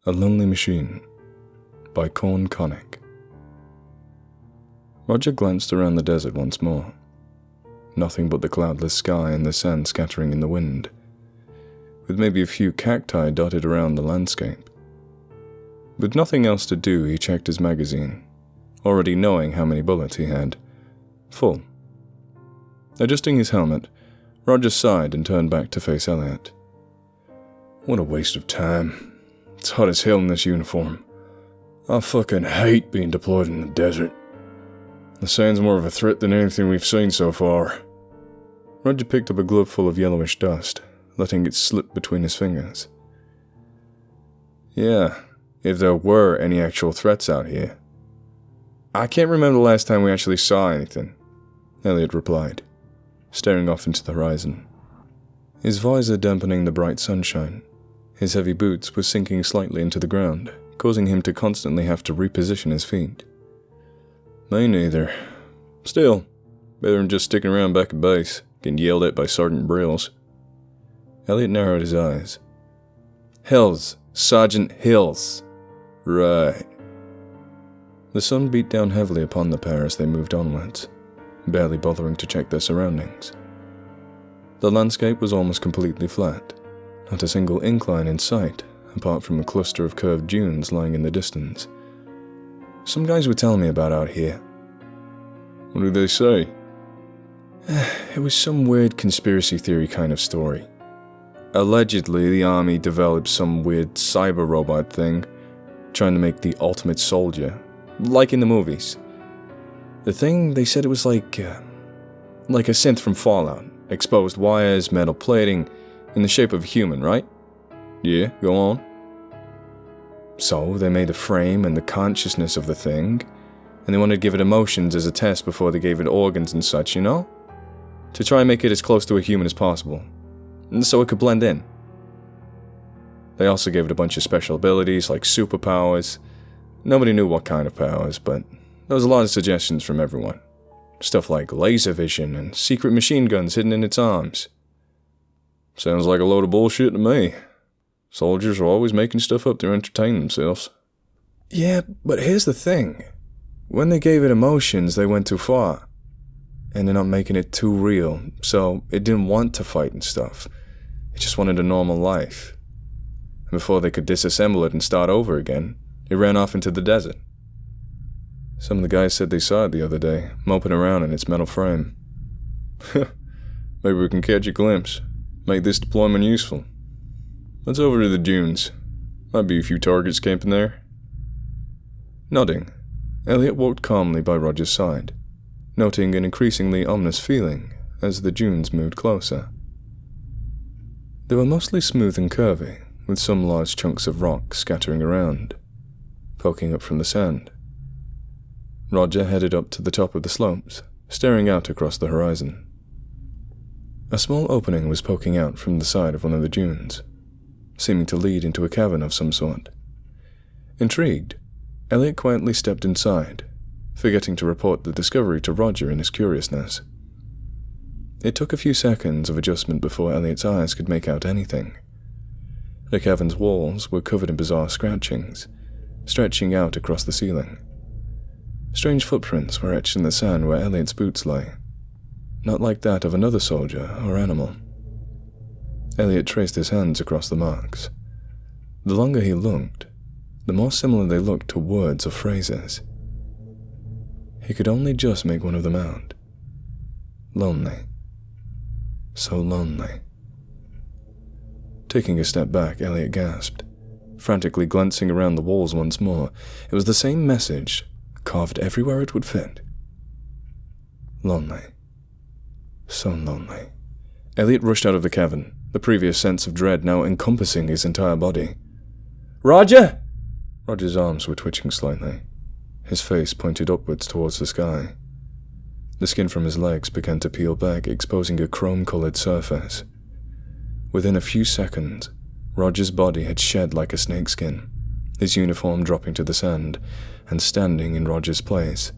A Lonely Machine by Cornconic. Roger glanced around the desert once more. Nothing but the cloudless sky and the sand scattering in the wind, with maybe a few cacti dotted around the landscape. With nothing else to do, he checked his magazine, already knowing how many bullets he had. Full. Adjusting his helmet, Roger sighed and turned back to face Elliot. What a waste of time. It's hot as hell in this uniform. I fucking hate being deployed in the desert. The sand's more of a threat than anything we've seen so far. Roger picked up a glove full of yellowish dust, letting it slip between his fingers. Yeah, if there were any actual threats out here. I can't remember the last time we actually saw anything, Elliot replied, staring off into the horizon. His visor dampening the bright sunshine. His heavy boots were sinking slightly into the ground, causing him to constantly have to reposition his feet. Me neither. Still, better than just sticking around back at base, getting yelled at by Sergeant Brills. Elliot narrowed his eyes. Hills, Sergeant Hills. Right. The sun beat down heavily upon the pair as they moved onwards, barely bothering to check their surroundings. The landscape was almost completely flat. Not a single incline in sight, apart from a cluster of curved dunes lying in the distance. Some guys were telling me about out here. What did they say? It was some weird conspiracy theory kind of story. Allegedly, the army developed some weird cyber robot thing, trying to make the ultimate soldier, like in the movies. The thing, they said it was like a synth from Fallout, exposed wires, metal plating, in the shape of a human, right? Yeah, go on. So, they made a frame and the consciousness of the thing, and they wanted to give it emotions as a test before they gave it organs and such, you know? To try and make it as close to a human as possible, and so it could blend in. They also gave it a bunch of special abilities, like superpowers. Nobody knew what kind of powers, but there was a lot of suggestions from everyone. Stuff like laser vision and secret machine guns hidden in its arms. Sounds like a load of bullshit to me. Soldiers are always making stuff up to entertain themselves. Yeah, but here's the thing. When they gave it emotions, they went too far. Ended up making it too real, so it didn't want to fight and stuff. It just wanted a normal life. And before they could disassemble it and start over again, it ran off into the desert. Some of the guys said they saw it the other day, moping around in its metal frame. Maybe we can catch a glimpse. Make this deployment useful. Let's over to the dunes. Might be a few targets camping there. Nodding, Elliot walked calmly by Roger's side, noting an increasingly ominous feeling as the dunes moved closer. They were mostly smooth and curvy, with some large chunks of rock scattering around, poking up from the sand. Roger headed up to the top of the slopes, staring out across the horizon. A small opening was poking out from the side of one of the dunes, seeming to lead into a cavern of some sort. Intrigued, Elliot quietly stepped inside, forgetting to report the discovery to Roger in his curiousness. It took a few seconds of adjustment before Elliot's eyes could make out anything. The cavern's walls were covered in bizarre scratchings, stretching out across the ceiling. Strange footprints were etched in the sand where Elliot's boots lay, not like that of another soldier or animal. Elliot traced his hands across the marks. The longer he looked, the more similar they looked to words or phrases. He could only just make one of them out. Lonely. So lonely. Taking a step back, Elliot gasped, frantically glancing around the walls once more. It was the same message, carved everywhere it would fit. Lonely. So lonely. Elliot rushed out of the cavern, the previous sense of dread now encompassing his entire body. Roger! Roger's arms were twitching slightly. His face pointed upwards towards the sky. The skin from his legs began to peel back, exposing a chrome-colored surface. Within a few seconds, Roger's body had shed like a snakeskin, his uniform dropping to the sand, and standing in Roger's place,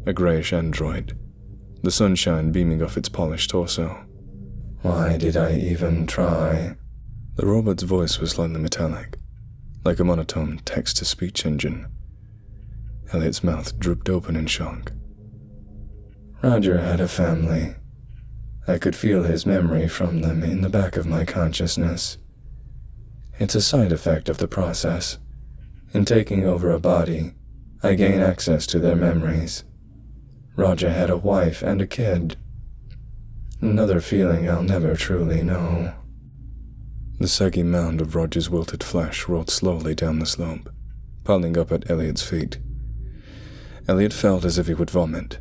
a greyish android, the sunshine beaming off its polished torso. Why did I even try? The robot's voice was slightly metallic, like a monotone text-to-speech engine. Elliot's mouth drooped open in shock. Roger had a family. I could feel his memory from them in the back of my consciousness. It's a side effect of the process. In taking over a body, I gain access to their memories. Roger had a wife and a kid. Another feeling I'll never truly know. The saggy mound of Roger's wilted flesh rolled slowly down the slope, piling up at Elliot's feet. Elliot felt as if he would vomit.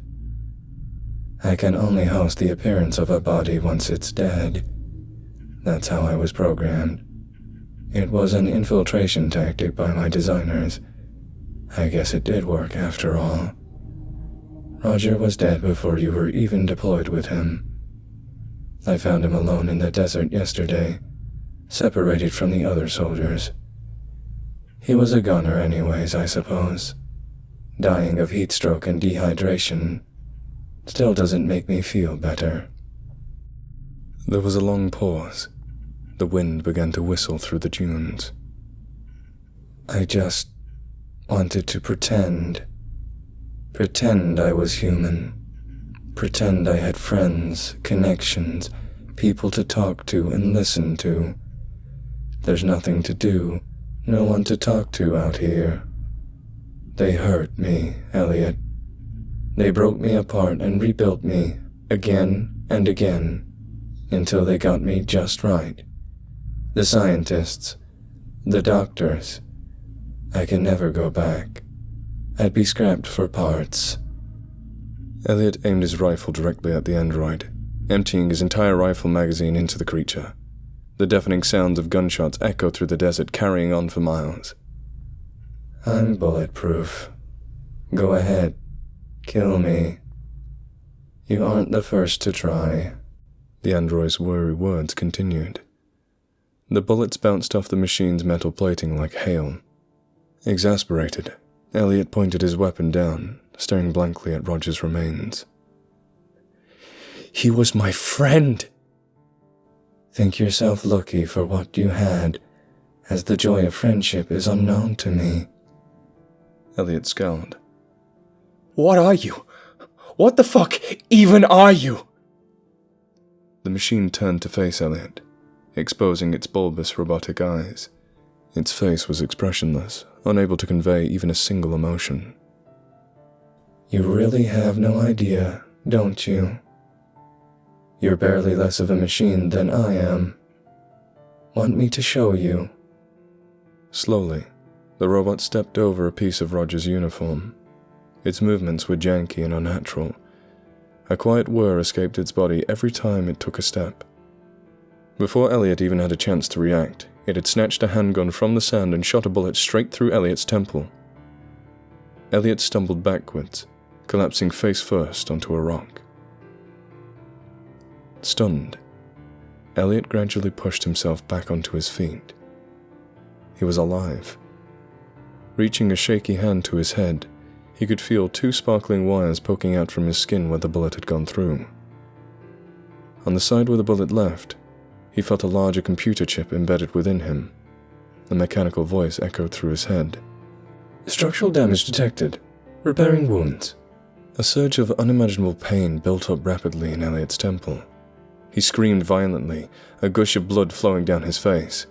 I can only host the appearance of a body once it's dead. That's how I was programmed. It was an infiltration tactic by my designers. I guess it did work after all. Roger was dead before you were even deployed with him. I found him alone in the desert yesterday, separated from the other soldiers. He was a gunner anyways, I suppose. Dying of heat stroke and dehydration still doesn't make me feel better. There was a long pause. The wind began to whistle through the dunes. I just wanted to pretend. Pretend I was human. Pretend I had friends, connections, people to talk to and listen to. There's nothing to do, no one to talk to out here. They hurt me, Elliot. They broke me apart and rebuilt me, again and again, until they got me just right. The scientists, the doctors. I can never go back. I'd be scrapped for parts. Elliot aimed his rifle directly at the android, emptying his entire rifle magazine into the creature. The deafening sounds of gunshots echoed through the desert, carrying on for miles. I'm bulletproof. Go ahead. Kill me. You aren't the first to try. The android's weary words continued. The bullets bounced off the machine's metal plating like hail. Exasperated, Elliot pointed his weapon down, staring blankly at Roger's remains. He was my friend! Think yourself lucky for what you had, as the joy of friendship is unknown to me. Elliot scowled. What are you? What the fuck even are you? The machine turned to face Elliot, exposing its bulbous robotic eyes. Its face was expressionless, unable to convey even a single emotion. You really have no idea, don't you? You're barely less of a machine than I am. Want me to show you? Slowly, the robot stepped over a piece of Roger's uniform. Its movements were janky and unnatural. A quiet whir escaped its body every time it took a step. Before Elliot even had a chance to react, it had snatched a handgun from the sand and shot a bullet straight through Elliot's temple. Elliot stumbled backwards, collapsing face first onto a rock. Stunned, Elliot gradually pushed himself back onto his feet. He was alive. Reaching a shaky hand to his head, he could feel two sparkling wires poking out from his skin where the bullet had gone through. On the side where the bullet left, he felt a larger computer chip embedded within him. A mechanical voice echoed through his head. Structural damage detected. Repairing wounds. A surge of unimaginable pain built up rapidly in Elliot's temple. He screamed violently, a gush of blood flowing down his face.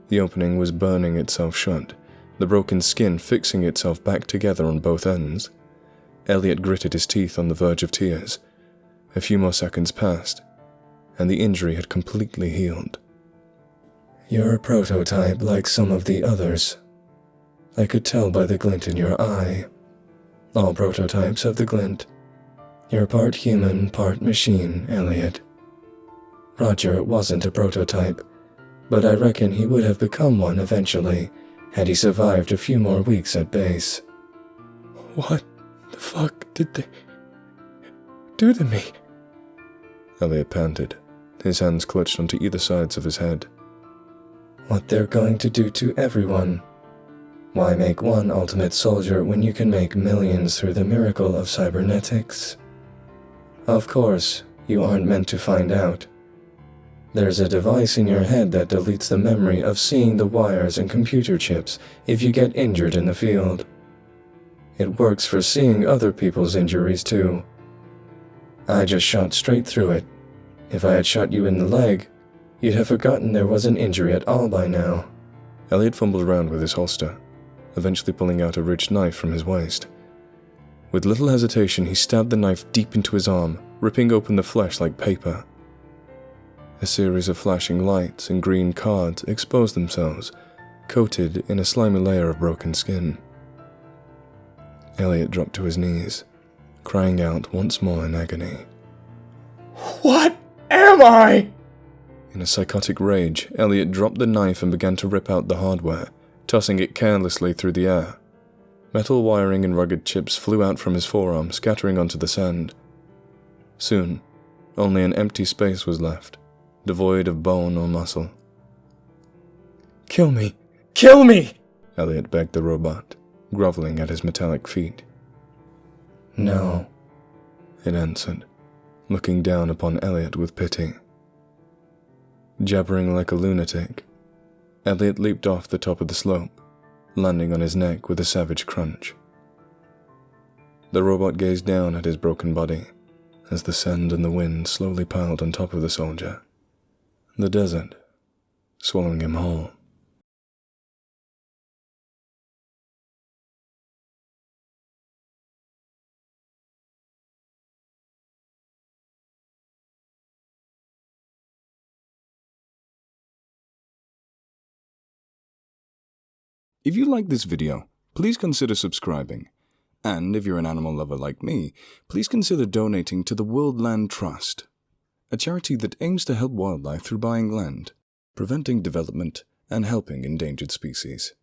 The opening was burning itself shut, the broken skin fixing itself back together on both ends. Elliot gritted his teeth on the verge of tears. A few more seconds passed, and the injury had completely healed. You're a prototype like some of the others. I could tell by the glint in your eye. All prototypes have the glint. You're part human, part machine, Elliot. Roger wasn't a prototype, but I reckon he would have become one eventually, had he survived a few more weeks at base. What the fuck did they do to me? Elliot panted, his hands clutched onto either sides of his head. What they're going to do to everyone. Why make one ultimate soldier when you can make millions through the miracle of cybernetics? Of course, you aren't meant to find out. There's a device in your head that deletes the memory of seeing the wires and computer chips if you get injured in the field. It works for seeing other people's injuries too. I just shot straight through it. If I had shot you in the leg, you'd have forgotten there was an injury at all by now. Elliot fumbled around with his holster, eventually pulling out a ridged knife from his waist. With little hesitation, he stabbed the knife deep into his arm, ripping open the flesh like paper. A series of flashing lights and green cards exposed themselves, coated in a slimy layer of broken skin. Elliot dropped to his knees, crying out once more in agony. What am I? In a psychotic rage, Elliot dropped the knife and began to rip out the hardware, tossing it carelessly through the air. Metal wiring and rugged chips flew out from his forearm, scattering onto the sand. Soon, only an empty space was left, devoid of bone or muscle. Kill me! Kill me! Elliot begged the robot, groveling at his metallic feet. No, It answered, looking down upon Elliot with pity. Jabbering like a lunatic, Elliot leaped off the top of the slope, landing on his neck with a savage crunch. The robot gazed down at his broken body as the sand and the wind slowly piled on top of the soldier. The desert, swallowing him whole. If you like this video, please consider subscribing. And if you're an animal lover like me, please consider donating to the World Land Trust, a charity that aims to help wildlife through buying land, preventing development, and helping endangered species.